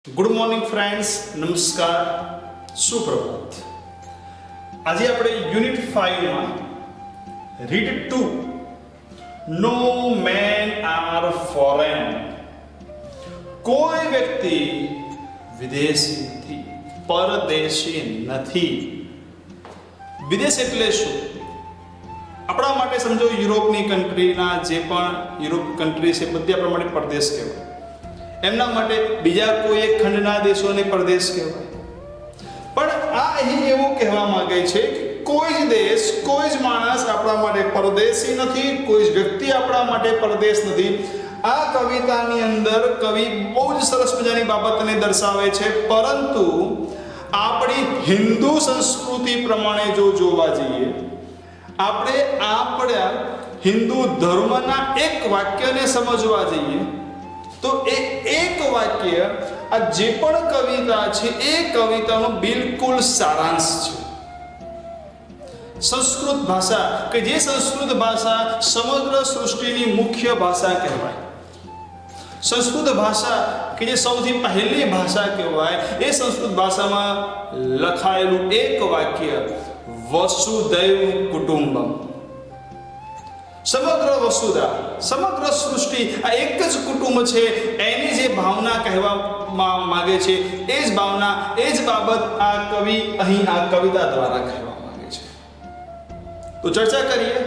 Good morning friends, નમસ્કાર, સુપ્રભાત. આજે આપણે યુનિટ 5 માં read 2 no man are foreign. કોઈ વ્યક્તિ વિદેશી નથી, પરદેશી નથી. વિદેશ એટલે શું? આપણા માટે સમજો યુરોપની કન્ટ્રીના જે પણ યુરોપ કન્ટ્રી છે બધી આપણા માટે પરદેશ કહેવાય. એમના માટે બીજા કોઈ એક ખંડના દેશોને પરદેશ કહેવાય. પણ આ અહીં એવું કહેવા માંગે છે કે કોઈ જ દેશ, કોઈ જ માણસ આપણા માટે પરદેશી નથી, કોઈ જ વ્યક્તિ આપણા માટે પરદેશ નથી. આ કવિતાની અંદર કવિ બહુ જ સરસ મજાની બાબતને દર્શાવે છે. પરંતુ આપણી હિન્દુ સંસ્કૃતિ પ્રમાણે જો જોવા જઈએ, આપણે આપણા હિન્દુ ધર્મના એક વાક્યને સમજવા જઈએ તો એ એક વાક્ય આ જે પણ કવિતા છે એ કવિતાનો બિલકુલ સારાંશ છે. સંસ્કૃત ભાષા કે જે સંસ્કૃત ભાષા સમગ્ર સૃષ્ટિની મુખ્ય ભાષા કહેવાય, સંસ્કૃત ભાષા કે જે સૌથી પહેલી ભાષા કહેવાય, એ સંસ્કૃત ભાષામાં લખાયેલું એક વાક્ય વસુધૈવ કુટુંબમ. સમગ્ર વસુધા, સમગ્ર સૃષ્ટિ આ એક જ કુટુંબ છે, એની જે ભાવના કહેવામાં માંગે છે એ જ ભાવના, એ જ બાબત આ કવિ અહીં આ કવિતા દ્વારા કહેવા માંગે છે. તો ચર્ચા કરીએ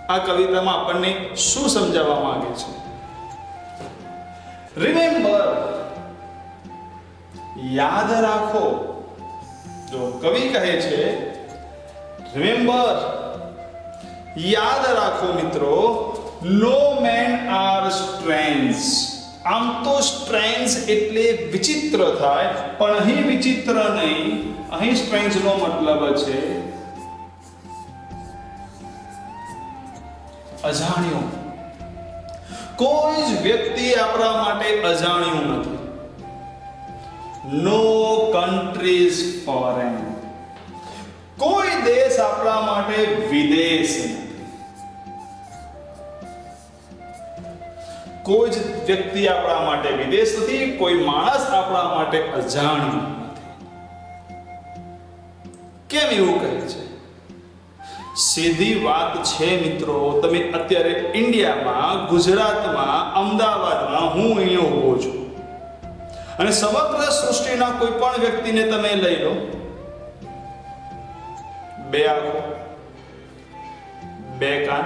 આ કવિતામાં આપણને શું સમજાવવા માંગે છે. રિમેમ્બર, યાદ રાખો. જો કવિ કહે છે રિમેમ્બર, યાદ રાખો મિત્રો, નો મેન આર સ્ટ્રેન્જ. આમ તો સ્ટ્રેન્જ એટલે વિચિત્ર થાય, પણ અહીં વિચિત્ર નહીં, અહીં સ્ટ્રેન્જ નો મતલબ છે અજાણ્યો. કોઈ જ વ્યક્તિ આપણા માટે અજાણ્યું નથી. નો કન્ટ્રીઝ ફોરેન. કોઈ દેશ આપણા માટે વિદેશ નથી. કોઈ જ વ્યક્તિ આપણા માટે વિદેશ નથી, કોઈ માણસ આપણા માટે અજાણ્યું નથી. કેમ એવું કહે છે? સીધી વાત છે મિત્રો. તમે અત્યારે ઇન્ડિયામાં, ગુજરાતમાં, અમદાવાદમાં, હું અહીંયા ઊભો છું અને સમગ્ર સૃષ્ટિના કોઈ પણ વ્યક્તિને તમે લઈ લો, બે આંખો, બે કાન,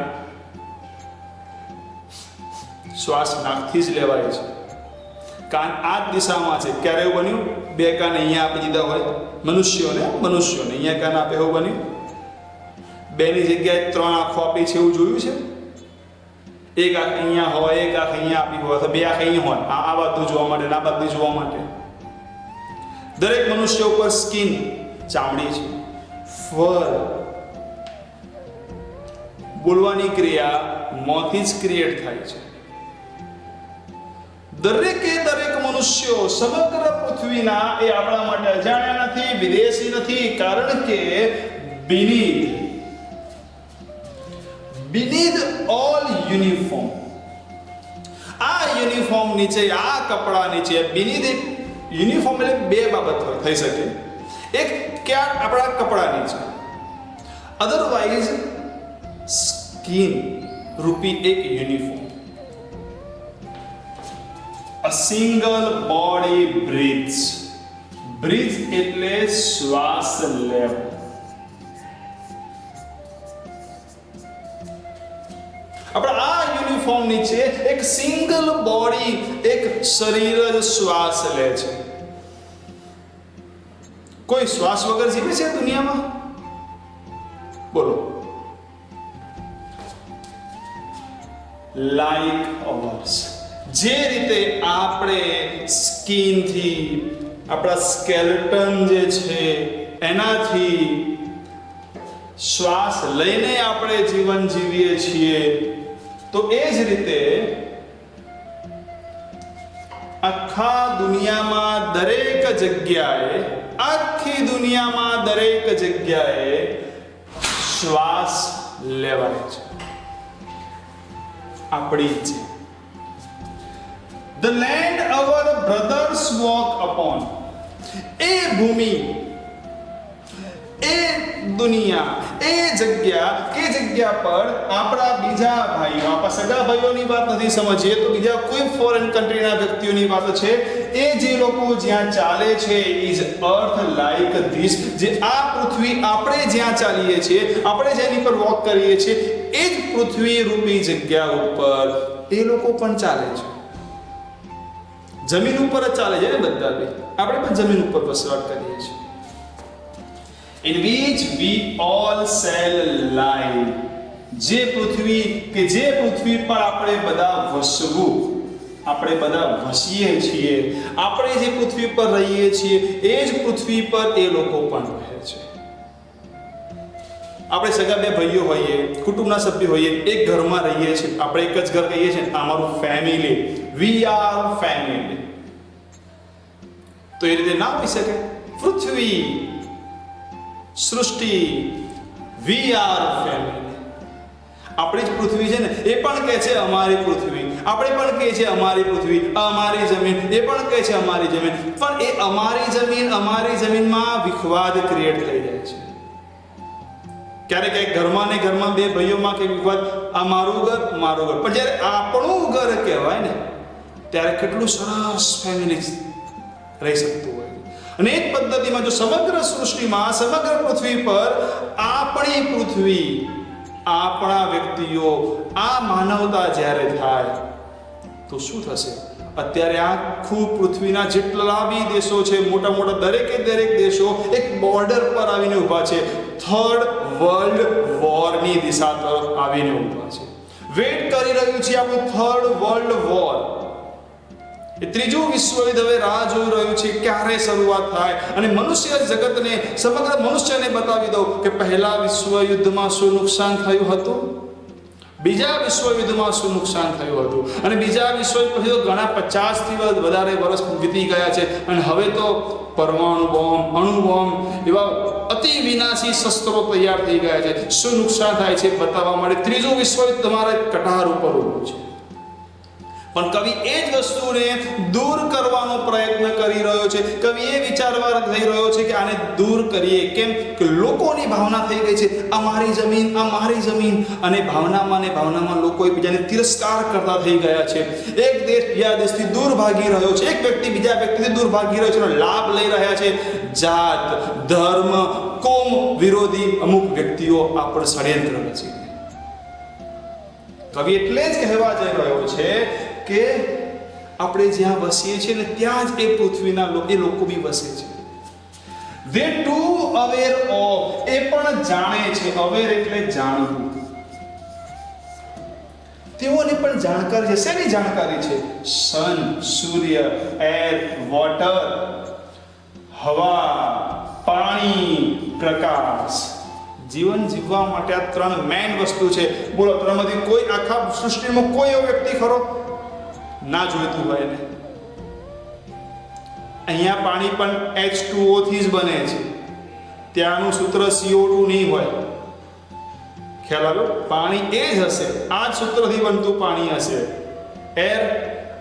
શ્વાસ નાકથી જ લેવાય છે, કાન આ જ દિશામાં છે. ક્યારે એવું બન્યું બે કાન અહીંયા આપી દીધા હોય મનુષ્યોને અહીંયા કાન આપે એવું બન્યું? બેની જગ્યાએ ત્રણ આંખો આપી છે એવું જોયું છે? એક આંખ અહીંયા હોય, એક આંખ અહીંયા આપી હોય, તો બે આંખ અહીંયા હોય, આ બાજુ જોવા માટે, આ બાજુ જોવા માટે. દરેક મનુષ્ય ઉપર સ્કિન, ચામડી છે, ફર. બોલવાની ક્રિયા મોંથી જ ક્રિએટ થાય છે. દરેક મનુષ્યો સમગ્ર પૃથ્વીના એ આપણા માટે અજાણ્યા નથી, વિદેશી નથી. કારણ કે beneath all uniform, આ યુનિફોર્મ નીચે, આ કપડા નીચે, beneath યુનિફોર્મ એટલે બે બાબત થઈ શકે. એક કે આપણા કપડા નીચે, અધરવાઇઝ સ્કિન રૂપી એક uniform. A single body breathes. Breathe એટલે શ્વાસ લેવો. આપણા આ યુનિફોર્મ નીચે એક સિંગલ બોડી, એક શરીર જ શ્વાસ લે છે. કોઈ શ્વાસ વગર જીવે છે દુનિયામાં? બોલો. લાઈક અવર્સ, જે રીતે આપણે સ્કિનથી, આપણા સ્કેલેટન જે છે એનાથી શ્વાસ લઈને આપણે જીવન જીવીએ છીએ, તો એ જ રીતે આખા દુનિયામાં દરેક જગ્યાએ, આખી દુનિયામાં દરેક જગ્યાએ શ્વાસ લેવાય છે. આપણી જ the land our brothers walk upon, એ ભૂમિ, એ દુનિયા, એ જગ્યા કે જગ્યા પર આપણા બીજા ભાઈઓ, આપણા સગા ભાઈઓની વાત નથી સમજીએ તો બીજા કોઈ ફોરેન કન્ટ્રીના વ્યક્તિઓની વાત છે, એ જે લોકો જ્યાં ચાલે છે ઇઝ અર્થ લાઈક ધીસ, જે આ પૃથ્વી આપણે જ્યાં ચાલીએ છીએ, આપણે જેની પર વોક કરીએ છીએ, એ જ પૃથ્વી રૂપી જગ્યા ઉપર એ લોકો પણ ચાલે છે. જમીન ઉપર જ ચાલે છે ને બધા બી, આપણે પણ જમીન ઉપર વસવાટ કરીએ છીએ. In which we all shall lie, જે પૃથ્વી કે જે પૃથ્વી પર આપણે બધા વસવું, આપણે બધા વસીએ છીએ, આપણે જે પૃથ્વી પર રહીએ છીએ એ જ પૃથ્વી પર એ લોકો પણ રહે છે. આપણે સગા બે ભાઈઓ હોઈએ, કુટુંબના સભ્ય હોઈએ, એક ઘરમાં રહીએ છીએ, આપણે એક જ ઘર કહીએ છીએ, અમારું ફેમિલી, વી આર ફેમિલી. તો એ રીતે ના હોઈ શકે. પૃથ્વી, સૃષ્ટિ, વી આર ફેમિલી. આપણી જ પૃથ્વી છે ને, એ પણ કહે છે અમારી પૃથ્વી, આપણે પણ કહે છે અમારી પૃથ્વી, અમારી જમીન, એ પણ કહે છે અમારી જમીન, પણ એ અમારી જમીનમાં વિખવાદ ક્રિએટ થઈ જાય છે. ક્યારેક ઘરમાં ને ઘરમાં બે ભાઈઓમાં કે વિખવાદ, આ મારું ઘર, મારું ઘર, પણ જ્યારે આપણું ઘર કહેવાય ને ત્યારે કેટલું સરસ ફેમિલી રહી શકતું હોય. અને એ જ પદ્ધતિમાં જો સમગ્ર સૃષ્ટિમાં, સમગ્ર પૃથ્વી પર આપણી પૃથ્વી, આપણા વ્યક્તિઓ, આ માનવતા જ્યારે થાય તો શું થશે? અત્યારે આખું પૃથ્વીના જેટલા બી દેશો છે, મોટા મોટા દરેકે દરેક દેશો એક બોર્ડર પર આવીને ઊભા છે, થર્ડ વર્લ્ડ વોરની દિશા તરફ આવીને ઊભા છે. વેઇટ કરી રહ્યું છે આપણું થર્ડ વર્લ્ડ વોર. એ ત્રીજું વિશ્વયુદ્ધ હવે રાહ જોઈ રહ્યું છે ક્યારે શરૂઆત થાય, અને મનુષ્ય જગતને, સમગ્ર મનુષ્યને બતાવી દઉં કે પહેલા વિશ્વયુદ્ધમાં શું નુકસાન થયું હતું, બીજા વિશ્વયુદ્ધમાં શું નુકસાન થયું હતું, અને બીજા વિશ્વયુદ્ધ પછી તો ઘણા 50થી વધારે વર્ષ વીતી ગયા છે, અને હવે તો પરમાણુ બોમ્બ, અણુ બોમ્બ એવા અતિ વિનાશી શસ્ત્રો તૈયાર થઈ ગયા છે. શું નુકસાન થાય છે બતાવવા માટે ત્રીજું વિશ્વયુદ્ધ તમારા કટાર ઉપર ઊભું છે. પણ કવિ એ જ વસ્તુને દૂર કરવાનો પ્રયત્ન કરી રહ્યો છે. કવિ એ વિચારવા થઈ રહ્યો છે કે આને દૂર કરીએ. કેમ કે લોકોની ભાવના થઈ ગઈ છે અમારી જમીન, અમારી જમીન, અને ભાવનામાં લોકો એકબીજાને તિરસ્કાર કરતા થઈ ગયા છે. એક દેશ બીજા દેશથી દૂર ભાગી રહ્યો છે, એક વ્યક્તિ બીજા વ્યક્તિથી દૂર ભાગી રહ્યો છે, એનો લાભ લઈ રહ્યા છે. જાત, ધર્મ, કોમ વિરોધી અમુક વ્યક્તિઓ આ પર ષડયંત્ર રચી. કવિ એટલે જ કહેવા જઈ રહ્યો છે કે આપણે જ્યાં વસીએ છીએ ને ત્યાં જ એ પૃથ્વીના લોકો બી વસે છે. they too aware of, એ પણ જાણે છે. અવેર એટલે જાણવું. તેઓને પણ જાણકારી છે. શેની જાણકારી છે? સન, સૂર્ય, એર, વોટર, હવા, પાણી, પ્રકાશ. જીવન જીવવા માટે આ ત્રણ મેઇન વસ્તુ છે. બોલો, ત્રણમાંથી કોઈ આખા સૃષ્ટિમાં કોઈ એવો વ્યક્તિ ખરો ના જોઈતું હોય ને? અહીંયા પાણી પણ H2O થી જ બને છે. ત્યાંનું સૂત્ર CO2 નહીં હોય. ખ્યાલ આવ્યો? પાણી એ જ હશે, આ જ સૂત્રથી બનતું પાણી હશે. એર,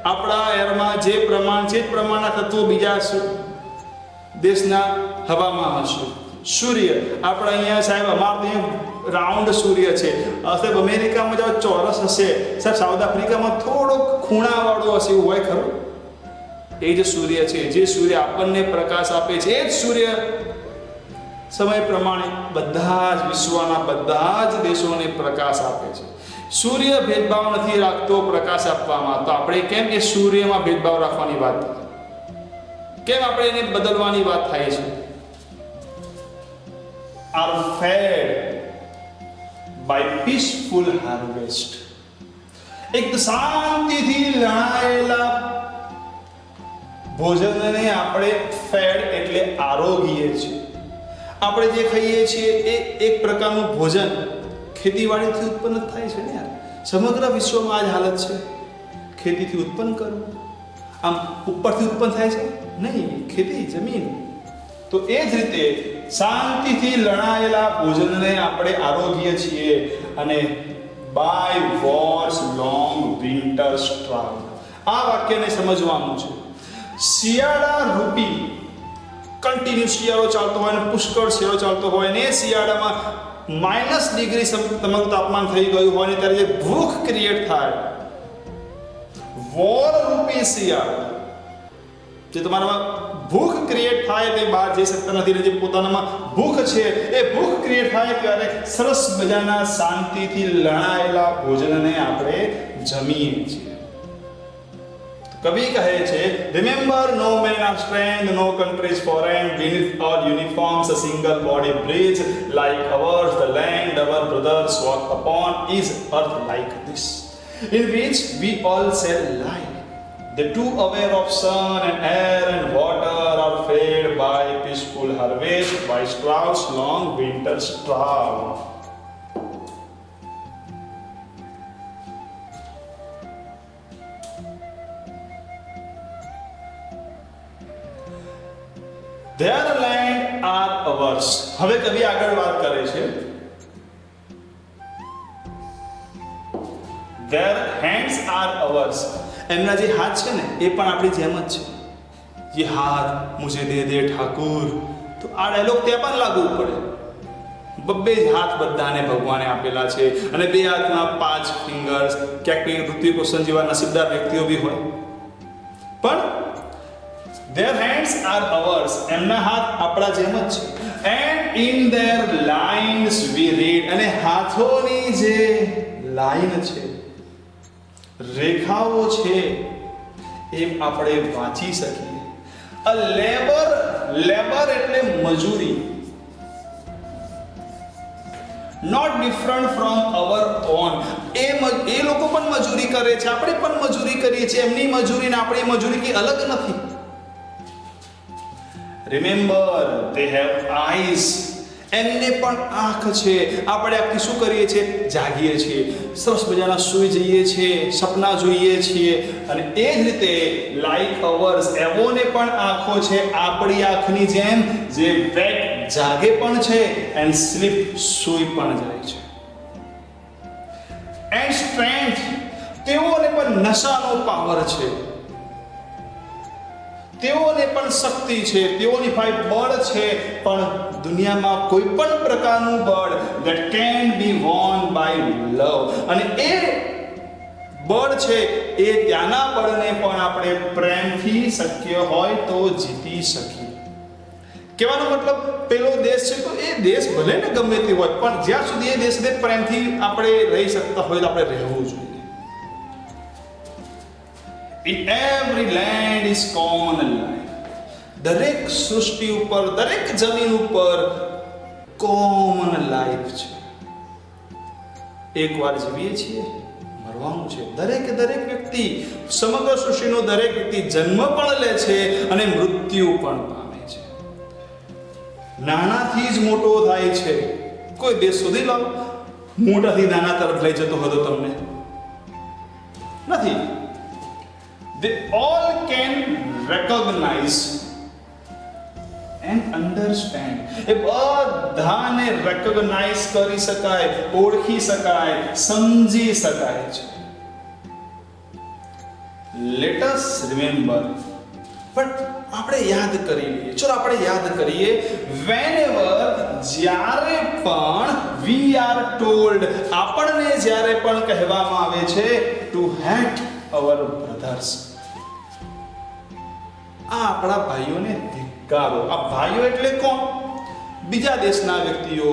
આપણા એરમાં જે પ્રમાણ છે, પ્રમાણના તત્વો બીજા દેશના હવામાં હશે. સૂર્ય, આપણે અહીંયા સાહેબ અમારે ત્યાં રાઉન્ડ સૂર્ય છે. સાહેબ અમેરિકામાં જો ચોરસ હશે, સાહેબ સાઉથ આફ્રિકામાં થોડોક ખૂણાવાળો હશે, એવું હોય ખરું? એ જ સૂર્ય છે. જે સૂર્ય આપણને પ્રકાશ આપે છે, એ જ સૂર્ય સમય પ્રમાણે બધા જ વિશ્વના બધા જ દેશોને પ્રકાશ આપે છે. સૂર્ય ભેદભાવ નથી રાખતો પ્રકાશ આપવામાં. તો આપણે કેમ એ સૂર્યમાં ભેદભાવ રાખવાની વાત, કેમ આપણે એને બદલવાની વાત થાય છે? are fed by peaceful harvest. એક શાંતિથી લણાયેલા ભોજનને આપણે ફેડ એટલે આરોગીએ છીએ. આપણે જે ખાઈએ છીએ એ એક પ્રકારનું ભોજન ખેતીવાડીથી ઉત્પન્ન થાય છે ને યાર. સમગ્ર વિશ્વમાં આ જ હાલત છે. ખેતીથી ઉત્પન્ન કરવું, આમ ઉપરથી ઉત્પન્ન થાય છે નહીં, ખેતી, જમીન. તો એ જ રીતે શાંતિથી લણાયેલા ભોજનને આપણે આરોગીએ છીએ. અને બાય વોર્સ લોંગ વિન્ટર સ્ટ્રાવ, આ વાક્યને સમજવાનું છે. શિયાળા રૂપી કન્ટિન્યુ શિયાળો ચાલતો હોય અને પુષ્કળ શિયાળો ચાલતો હોય ને શિયાળામાં -ડિગ્રી તમારું તાપમાન થઈ ગયું હોય ને ત્યારે જે ભૂખ ક્રિએટ થાય, વોર રૂપી શિયાળો, જે તમારામાં ભૂખ ક્રિએટ થાય તે બહાર જઈ શકતા નથી, જે પોતાનામાં ભૂખ છે એ ભૂખ ક્રિએટ થાય ત્યારે સરસ મજાના શાંતિથી લણાયેલા ભોજનને આપણે જમીએ છીએ. કવિ કહે છે, remember no man are strength, no country is foreign, beneath our uniforms a single body breathes like ours, the land our brothers walk upon is earth like this, in which we all shall lie. The two aware of sun and air and water are fed by peaceful harvest, by Strauss' long winter straw. Their land are ours. હવે કવિ આગળ વાત કરે છે. Their hands are ours. એમના જે હાથ છે ને એ પણ આપણી જેમ જ છે. ये हाथ मुझे दे दे ઠાકુર. તો આ ડાયલોગ ત્યાં પણ લાગુ પડે. બબ્બે જ હાથ બધાને ભગવાને આપેલા છે અને બે હાથમાં 5 ફિંગર્સ. ક્યાંક ઋત્વિક રોશન જેવા નસીબદાર વ્યક્તિઓ બી હોય, પણ their hands are ours. એમના હાથ આપણા જેમ જ છે. and in their lines we read. અને હાથોની જે લાઈન છે, રેખાઓ છે, એ આપણે વાંચી શકીએ. a labor એટલે મજૂરી, not different from our own. એ લોકો પણ મજૂરી કરે છે, આપણે પણ મજૂરી કરીએ છીએ. એમની મજૂરી ને આપણી મજૂરી કે અલગ નથી. Remember, they have eyes. એમને પણ આંખ છે. આપણે આખી શું કરીએ છીએ? જાગીએ છીએ, સરસ મજાના સૂઈ જઈએ છીએ, સપના જોઈએ છીએ. અને એ જ રીતે લાઈક અવર્સ, એવોને પણ આંખો છે આપણી આંખની જેમ, જે વેક જાગે પણ છે એન્ડ સ્લીપ સૂઈ પણ જાય છે. એન્ડ સ્ટ્રેન્થ, તેઓને પણ નશાનો પાવર છે, તેઓને પણ શક્તિ છે, તેઓની પાસે બળ છે, પણ દુનિયામાં કોઈ પણ પ્રકારનું બળ that can be won by love. અને એ બળ છે એ ત્યાંના બળને પણ આપણે પ્રેમથી શક્ય હોય તો જીતી શકીએ. કહેવાનો મતલબ પેલો દેશ છે તો એ દેશ ભલે ને ગમે તે હોય, પણ જ્યાં સુધી એ દેશને પ્રેમથી આપણે રહી શકતા હોય તો આપણે રહેવું જોઈએ. In every land is common life. દરેક સૃષ્ટિ ઉપર, દરેક જમીન ઉપર કોમન લાઈફ છે. એકવાર જીવીએ છીએ, મરવાનું છે. દરેક વ્યક્તિ, સમગ્ર સૃષ્ટિનો દરેક વ્યક્તિ જન્મ પણ લે છે અને મૃત્યુ પણ પામે છે. નાનાથી જ મોટો થાય છે. કોઈ દેશ સુધી લાવો મોટાથી નાના તરફ લઈ જતો હતો તમને નથી. They all can recognize and understand. એ બધાને recognize કરી શકાય, ઓળખી શકાય, સમજી શકાય છે. Let us remember. પણ આપણે યાદ કરી લઈએ. ચલો આપણે યાદ કરીએ. Whenever, જ્યારે પણ, we are told, આપણને જ્યારે પણ કહેવામાં આવે છે to hate our brothers. આ આપણા ભાઈઓને ધિક્કારો. આ ભાઈઓ એટલે કોણ? બીજા દેશના વ્યક્તિઓ,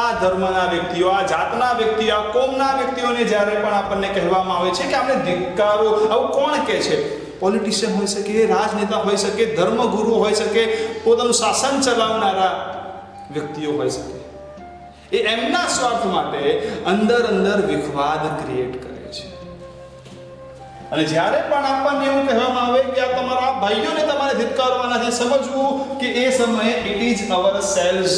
આ ધર્મના વ્યક્તિઓ, આ જાતના વ્યક્તિઓ, આ કોમના વ્યક્તિઓને જ્યારે પણ આપણને કહેવામાં આવે છે કે આપણે ધિક્કારો, આવું કોણ કહે છે? પોલિટિશિયન હોઈ શકે, રાજનેતા હોઈ શકે, ધર્મગુરુ હોઈ શકે, પોતાનું શાસન ચલાવનારા વ્યક્તિઓ હોઈ શકે. એ એમના સ્વાર્થ માટે અંદર વિખવાદ ક્રિએટ કરે છે. અને જ્યારે પણ આપણને એવું કહેવામાં આવે કે આ તમારા ભાઈઓને તમારે ધિક્કારવાના છે, સમજવું કે એ સમયે ઇટ ઇઝ અવર સેલ્સ.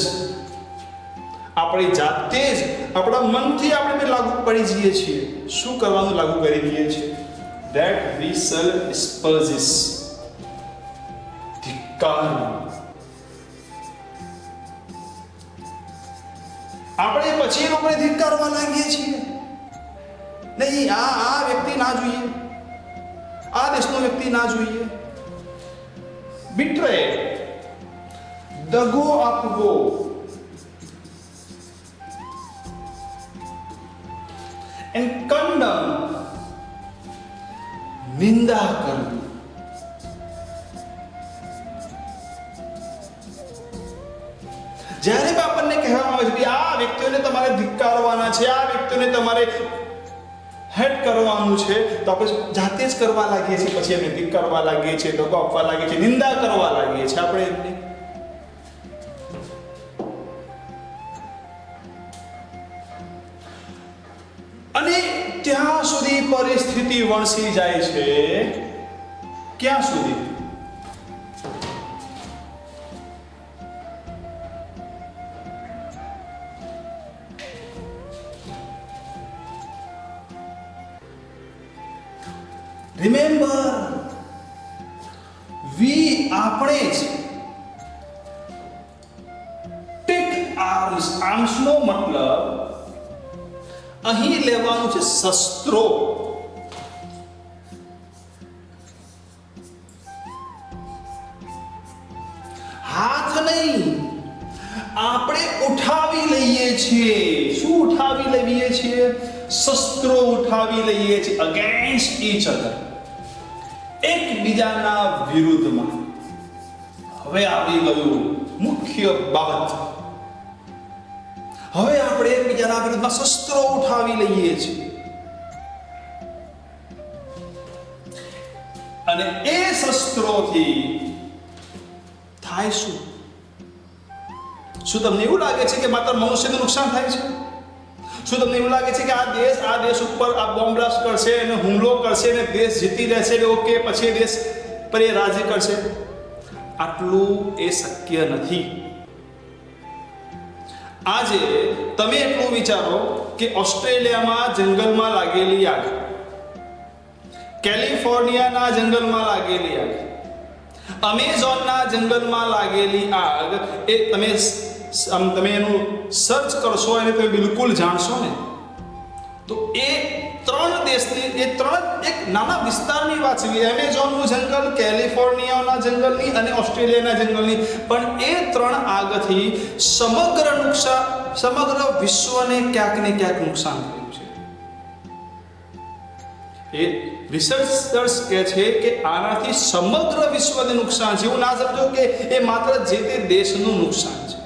આપણી જાતે જ આપણા મનથી આપણે લાગુ પડી જઈએ છીએ. શું કરવાનું લાગુ કરી દઈએ છીએ? that we shall spurges. ધિક્કાર. આપણે પછી લોકોને ધિક્કારવા લાગીએ છીએ. નહીં, આ વ્યક્તિ ના જોઈએ, આ દેશનો વ્યક્તિ ના જોઈએ. બિટ્રે, દગો આપવો. એન્ડ કંડમ, નિંદા કરવી. જ્યારે આપણને કહેવામાં આવે છે કે આ વ્યક્તિઓને તમારે ધિક્કારવાના છે, આ વ્યક્તિઓને તમારે હેટ કરવાનું છે, તો આપણે જાતે જ કરવા લાગીએ છીએ. પછી એમને ધિક્કારવા લાગીએ છીએ, દગો આપવા લાગીએ છીએ, નિંદા કરવા લાગીએ છીએ આપણે એમની. અને ત્યાં સુધી પરિસ્થિતિ વણસી જાય છે. ક્યાં સુધી? રિમેમ્બર, આપણે જ ટેક આર્મ્સ. આર્મ્સનો મતલબ અહીં લેવાનું છે શસ્ત્રો. હાથ નહીં, આપણે ઉઠાવી લઈએ છીએ. શું ઉઠાવી લઈએ છીએ? શસ્ત્રો ઉઠાવી લઈએ છીએ અગેન્સ્ટ ઈચ અધર, એકબીજાના વિરુદ્ધમાં. હવે આવી ગયું મુખ્ય બાબત. હવે આપણે એકબીજાના વિરુદ્ધમાં શસ્ત્રો ઉઠાવી લઈએ છીએ. અને એ શસ્ત્રોથી થાય શું? શું તમને એવું લાગે છે કે માત્ર મનુષ્યને નુકસાન થાય છે? શું તમને એવું લાગે છે કે આ દેશ ઉપર આ બોમ્બ બ્લાસ્ટ કરશે અને હુમલો કરશે અને દેશ જીતી લેશે ને ઓકે પછી એ દેશ પર એ રાજી કરશે? આટલું એ શક્ય નથી. આજે તમે એટલું વિચારો કે ઓસ્ટ્રેલિયામાં જંગલમાં લાગેલી આગ, કેલિફોર્નિયાના જંગલમાં લાગેલી આગ, અમેઝોનના જંગલમાં લાગેલી આગ, એ તમે એનું સર્ચ કરશો અને તમે બિલકુલ જાણશો ને તો એ ત્રણ દેશની, એ ત્રણ એક નાના વિસ્તારની વાત છે. એમેઝોનનું જંગલ, કેલિફોર્નિયાના જંગલની અને ઓસ્ટ્રેલિયાના જંગલની. પણ એ ત્રણ આગથી સમગ્ર વિશ્વને ક્યાંક ને ક્યાંક નુકસાન થયું છે. એ રિસર્ચર્સ કહે છે કે આનાથી સમગ્ર વિશ્વને નુકસાન છે. એવું ના સમજો કે એ માત્ર જે તે દેશનું નુકસાન છે.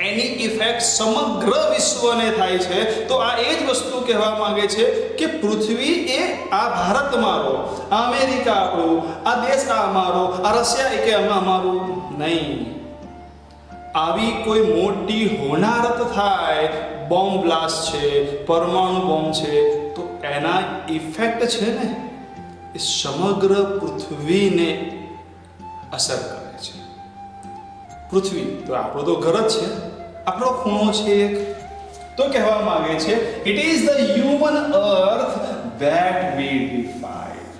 એની ઇફેક્ટ સમગ્ર વિશ્વને થાય છે. તો આ એ જ વસ્તુ કહેવા માંગે છે કે પૃથ્વી એ આ ભારત મારો, આ અમેરિકા આપણું, આ દેશ આ અમારો, આ રશિયા એ કે અમારું નહીં. આવી કોઈ મોટી હોનારત થાય, બોમ્બ બ્લાસ્ટ છે, પરમાણુ બોમ્બ છે, તો એના ઇફેક્ટ છે ને એ સમગ્ર પૃથ્વીને અસર કરે છે. પૃથ્વી તો આપણો તો ઘર જ છે, આપણો ખૂણો છે એક. તો કહેવા માંગે છે it is the human earth that we defied.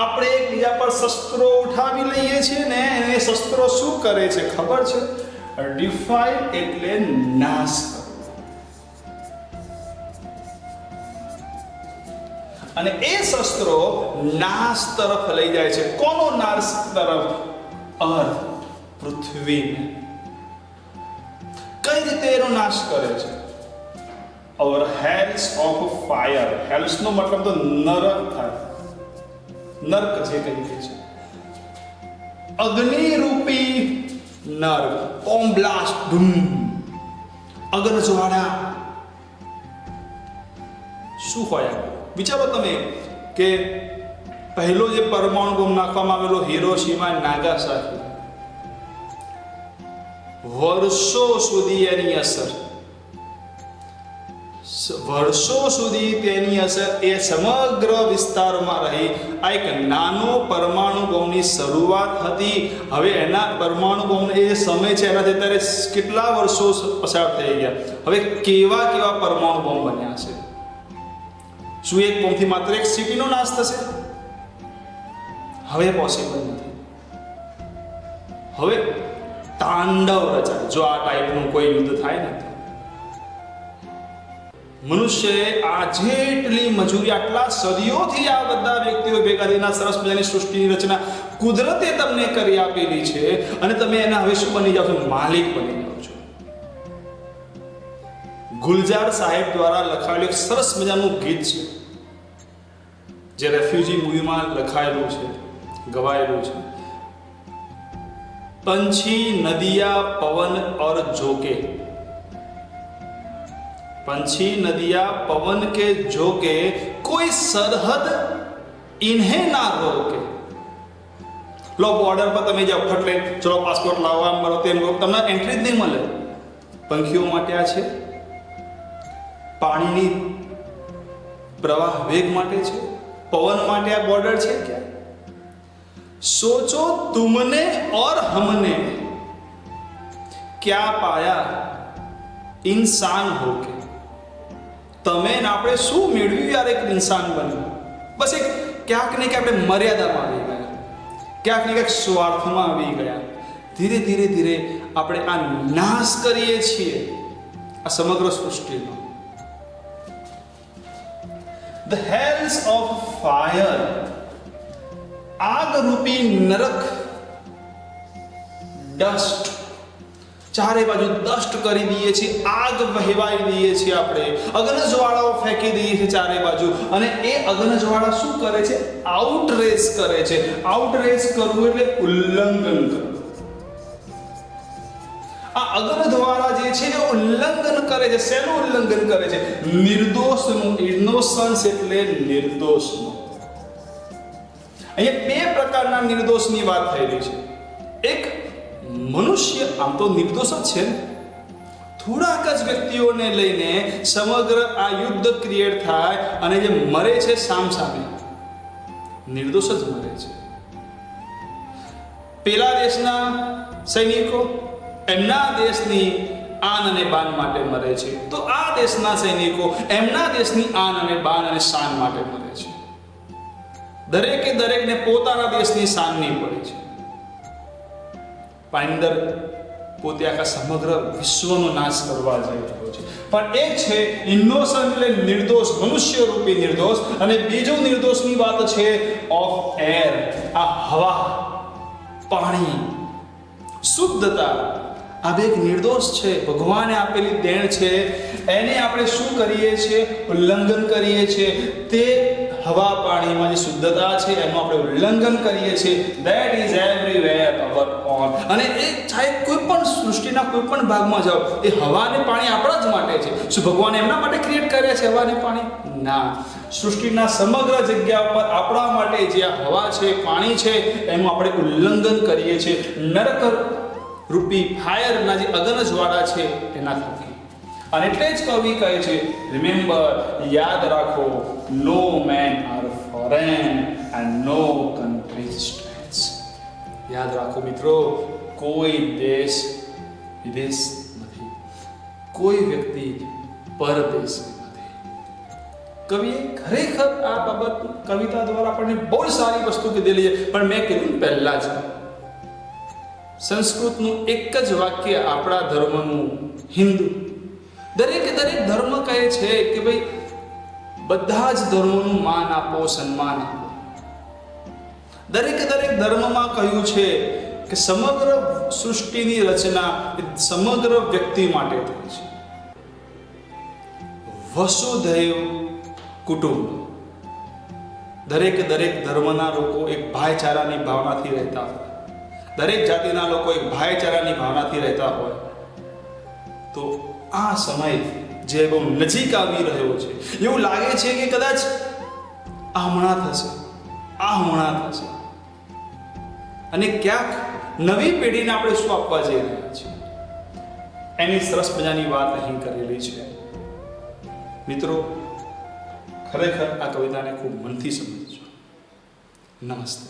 આપણે એકબીજા પર શસ્ત્રો ઉઠાવી લઈએ છીએ ને એ શસ્ત્રો શું કરે છે ખબર છે? ડિફાઈડ એટલે નાશ કરવો. અને એ શસ્ત્રો નાશ તરફ લઈ જાય છે. કોનો નાશ તરફ? અર્થ, પૃથ્વીને. કઈ રીતે એનો નાશ કરે છે? ઓર હેલ્સ ઓફ ફાયર. હેલ્સ નો મતલબ તો નરક થાય, નર્ક જે કહીએ છે. અગ્નિ રૂપી નર્ક, બોમ્બ બ્લાસ્ટ, ધૂમ, અગ્નિ જ્વાળા. શું હોય? વિચારો તમે કે પહેલો જે પરમાણુ બોમ્બ નાખવામાં આવેલો હિરોશીમા નાગાસાકી, વર્ષો સુધી એની અસર, વર્ષો સુધી તેની અસર એ સમગ્ર વિસ્તારમાં રહી. આ એક નાનો પરમાણુ બોમ્બની શરૂઆત હતી. હવે એના પરમાણુ બોમ્બ એ સમય છે એનાથી અત્યારે કેટલા વર્ષો પસાર થઈ ગયા. હવે કેવા કેવા પરમાણુ બોમ્બ બન્યા છે? શું એક બોમ્બથી માત્ર એક સિટીનો નાશ થશે? હવે પોસિબલ નથી. હવે તાંડવ રચાય જો આ ટાઈપનું કોઈ યુદ્ધ થાય ને. મનુષ્યએ આ જેટલી મજૂરી આટલા સદીઓથી આ બધા વ્યક્તિઓ ભેગા થઈને સરસ મજાની સૃષ્ટિની રચના કુદરતે તમને કરી આપેલી છે અને તમે એના હવે શું બની જાઓ છો? માલિક બની જાઓ છો. ગુલજાર સાહેબ દ્વારા લખાયેલું એક સરસ મજાનું ગીત છે જે રેફ્યુજી મૂવીમાં લખાયેલું છે, ગવાયેલું છે. पंछी नदिया पवन और झोंके, पंछी नदिया पवन के झोंके, कोई सरहद इन्हें ना रोके. લો બોર્ડર પર તમે જાઓ, ફટલે ચલો પાસપોર્ટ લાવવા મળો, તમને એન્ટ્રી જ નહીં મળે. પંખીઓ માટે આ છે, પાણીની પ્રવાહ વેગ માટે છે, પવન માટે આ બોર્ડર છે. ક્યાં सोचो तुमने और हमने क्या पाया इंसान होके. તમે ને આપણે શું મેળવ્યું યાર એક ઇન્સાન બન્યું? બસ એક ક્યાંક ને ક્યાંક આપણે મર્યાદામાં આવી ગયા, ક્યાંક ને ક્યાંક સ્વાર્થમાં આવી ગયા. ધીરે ધીરે ધીરે આપણે આ નાશ કરીએ છીએ આ સમગ્ર સૃષ્ટિનો. ધ હેલ્સ ઓફ ફાયર, આગ રૂપી નરક, ડસ્ટ, ચારે બાજુ ડસ્ટ કરી દઈએ છીએ, આગ વહેવાઈ દઈએ છીએ, આપણે અગ્ન જ્વાળાઓ ફેંકી દઈએ છીએ ચારે બાજુ. અને એ અગ્ન જ્વાળા શું કરે છે? આઉટરેસ કરે છે. આઉટરેસ કરવું એટલે ઉલ્લંઘન કરવું. આ અગ્ન દ્વારા જે છે એ ઉલ્લંઘન કરે છે. શેનું ઉલ્લંઘન કરે છે? નિર્દોષનું. ઇનોસન્સ એટલે નિર્દોષનું. અહીંયા બે પ્રકારના નિર્દોષની વાત થયેલી છે. એક, મનુષ્ય આમ તો નિર્દોષ જ છે, થોડાક જ વ્યક્તિઓને લઈને સમગ્ર આ યુદ્ધ ક્રિએટ થાય અને જે મરે છે સામસામે નિર્દોષ જ મરે છે. પેલા દેશના સૈનિકો એમના દેશની આન અને બાન માટે મરે છે, તો આ દેશના સૈનિકો એમના દેશની આન અને બાન અને શાન માટે મરે છે. દરેકે દરેકને પોતાના દેશની શાનની પડી છે. પાઇન્દર પોતે આખા સમગ્ર વિશ્વનો નાશ કરવા જઈ રહ્યો છે. પણ એક છે ઇનોસન્ટ એટલે નિર્દોષ, મનુષ્ય રૂપી નિર્દોષ. અને બીજો નિર્દોષની વાત છે ઓફ એર, આ હવા, પાણી, શુદ્ધતા. આ બે એક નિર્દોષ છે, ભગવાને આપેલી દેણ છે. એને આપણે શું કરીએ છીએ? ઉલ્લંઘન કરીએ છીએ. તે હવા પાણીમાં જે શુદ્ધતા છે એનું આપણે ઉલ્લંઘન કરીએ છીએ. That is everywhere hour on. અને એ ચાહે કોઈ પણ સૃષ્ટિના કોઈ પણ ભાગમાં જાઓ, એ હવા અને પાણી આપણા જ માટે છે. શું ભગવાને એમના માટે ક્રિએટ કર્યા છે હવા અને પાણી? ના. સૃષ્ટિના સમગ્ર જગ્યા પર આપણા માટે જે આ હવા છે, પાણી છે, એનું આપણે ઉલ્લંઘન કરીએ છીએ નરક રૂપી ફાયરના જે અગ્ન જ્વાળા છે એના થકી. અને એટલે જ કવિ કહે છે, રિમેમ્બર, યાદ રાખો, no man are foreign and no country strange. યાદ રાખો મિત્રો, કોઈ દેશ વિદેશ નથી, કોઈ વ્યક્તિ પરદેશ નથી. કવિએ ખરેખર આ બાબત કવિતા દ્વારા આપણને બહુ સારી વસ્તુ કીધેલી છે. પણ મેં કીધું પહેલા જ, સંસ્કૃતનું એક જ વાક્ય આપણા ધર્મનું, હિન્દુ, દરેક ધર્મ કહે છે કે ભાઈ બધા જ ધર્મોનું માન આપો, સન્માન આપો. દરેક ધર્મમાં કહ્યું છે કે સમગ્ર સૃષ્ટિની રચના સમગ્ર વ્યક્તિ માટે થઈ છે. વસુધૈવ કુટુંબ. દરેક ધર્મના લોકો એક ભાઈચારાની ભાવનાથી રહેતા હોય, દરેક જાતિના લોકો એક ભાઈચારાની ભાવનાથી રહેતા હોય. તો આ સમય જે બહુ નજીક આવી રહ્યો છે, એવું લાગે છે કે કદાચ આ હમણાં થશે. અને ક્યાંક નવી પેઢીને આપણે શું આપવા જઈ રહ્યા છીએ એની સરસ મજાની વાત અહીં કરેલી છે. મિત્રો, ખરેખર આ કવિતાને ખૂબ મનથી સમજજો. નમસ્તે.